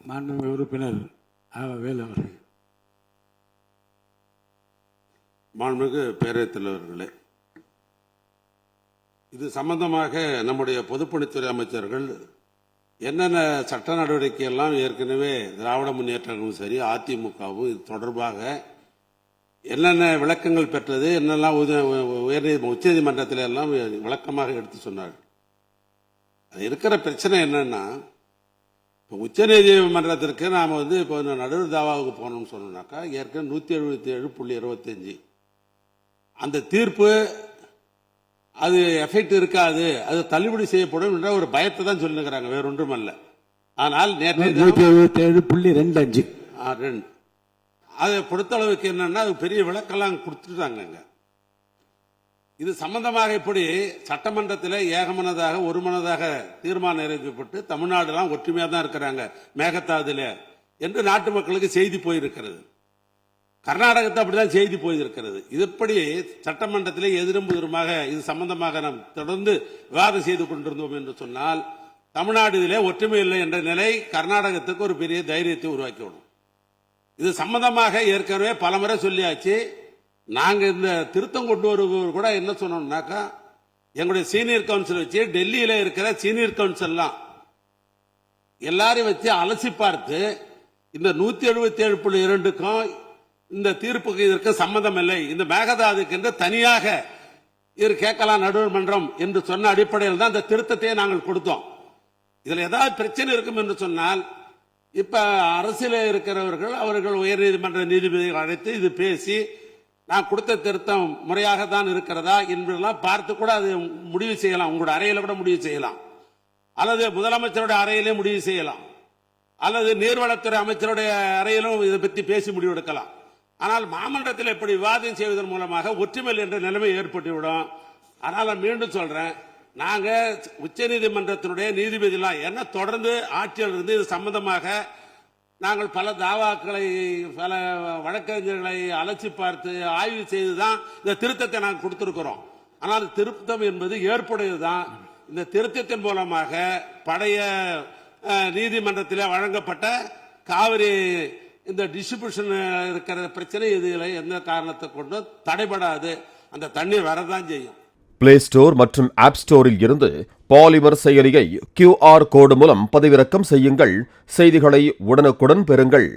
மாண்புமிகு உறுப்பினர் வேலு அவர்கள். மாண்புமிகு பேரவைத் தலைவர்களே, இது சம்பந்தமாக நம்முடைய பொதுப்பணித்துறை அமைச்சர்கள் என்னென்ன சட்ட நடவடிக்கை எல்லாம் ஏற்கனவே திராவிட முன்னேற்றங்களும் சரி அதிமுகவும் இது தொடர்பாக என்னென்ன விளக்கங்கள் பெற்றது, என்னெல்லாம் உச்சநீதிமன்றத்தில் எல்லாம் விளக்கமாக எடுத்து சொன்னார்கள். அது இருக்கிற பிரச்சனை என்னன்னா, உச்சநீதிமன்றத்திற்கு நாம் இப்போ நடுவர் தாவாவுக்கு போனோம்னு சொன்னோம்னாக்கா ஏற்கனவே 177.25 அந்த தீர்ப்பு அது எஃபெக்ட் இருக்காது, அது தள்ளுபடி செய்யப்படும் என்ற ஒரு பயத்தை தான் சொல்லுங்கிறாங்க, வேற ஒன்றும் அல்ல. ஆனால் 177.25 அதை பொறுத்தளவுக்கு என்னன்னா அது பெரிய விளக்கெல்லாம் கொடுத்துட்டாங்க. இது சம்பந்தமாக இப்படி சட்டமன்றத்தில் ஏகமனதாக ஒருமனதாக தீர்மானம் நிறைவேற்றப்பட்டு தமிழ்நாடுலாம் ஒற்றுமையாக தான் இருக்கிறாங்க மேகதாதுல என்று நாட்டு மக்களுக்கு செய்தி போயிருக்கிறது. கர்நாடகத்தை அப்படிதான் செய்தி போயிருக்கிறது. இதுபடி சட்டமன்றத்திலே எதிரும் புதிருமாக இது சம்பந்தமாக நாம் தொடர்ந்து விவாதம் செய்து கொண்டிருந்தோம் என்று சொன்னால் தமிழ்நாடு இதிலே ஒற்றுமை இல்லை என்ற நிலை கர்நாடகத்துக்கு ஒரு பெரிய தைரியத்தை உருவாக்கிவிடும். இது சம்பந்தமாக ஏற்கனவே பலமுறை சொல்லியாச்சு. நாங்க இந்த திருத்தம் கொண்டு வருபவர் கூட என்ன சொன்னோம்னாக்கா, எங்களுடைய சீனியர் கவுன்சில் வச்சு டெல்லியில இருக்கிற சீனியர் கவுன்சில்லாம் எல்லாரையும் வச்சு அலசி பார்த்து இந்த 177.2க்கும் இந்த தீர்ப்புக்கு இதற்கு சம்பந்தம் இல்லை, இந்த மேகதாதுக்கு என்று தனியாக இது கேட்கலாம் நடுவர் மன்றம் என்று சொன்ன அடிப்படையில் தான் இந்த திருத்தத்தை நாங்கள் கொடுத்தோம். இதுல ஏதாவது பிரச்சனை இருக்கும் என்று சொன்னால் இப்ப அரசியல இருக்கிறவர்கள் அவர்கள் உயர்நீதிமன்ற நீதிபதிகள் அழைத்து இது பேசி நான் கொடுத்த திருத்தம் முறையாக தான் இருக்கிறதா என்பதெல்லாம் பார்த்து கூட அது முடிவு செய்யலாம். உங்களுடைய அறையில கூட முடிவு செய்யலாம், அல்லது முதலமைச்சருடைய அறையிலே முடிவு செய்யலாம், அல்லது நீர்வளத்துறை அமைச்சருடைய அறையிலும் இதை பற்றி பேசி முடிவெடுக்கலாம். ஆனால் மாமன்றத்தில் இப்படி விவாதம் செய்வதன் மூலமாக ஒற்றுமை என்ற நிலைமை ஏற்பட்டுவிடும். அதனால மீண்டும் சொல்றேன், நாங்க உச்சநீதிமன்றத்தினுடைய நீதிபதிலாம் என்ன தொடர்ந்து ஆட்சியில் இருந்து இது சம்பந்தமாக நாங்கள் பல தாவாக்களை பல வழக்கறிஞர்களை அலசி பார்த்து ஆய்வு செய்துதான் இந்த திருத்தத்தை நாங்கள் கொடுத்திருக்கிறோம். ஆனால் திருத்தம் என்பது ஏற்புடையதுதான். இந்த திருத்தத்தின் மூலமாக பழைய நீதிமன்றத்தில் வழங்கப்பட்ட காவிரி இந்த டிஸ்ட்ரிபியூஷன் இருக்கிற பிரச்சனை இதுல எந்த காரணத்தை கொண்டும் தடைபடாது, அந்த தண்ணீர் வரதான் செய்யும். பிளே ஸ்டோர் மற்றும் ஆப் ஸ்டோரில் இருந்து பாலிமர் செயலியை QR கோடு மூலம் பதிவிறக்கம் செய்யுங்கள். செய்திகளை உடனுக்குடன் பெறுங்கள்.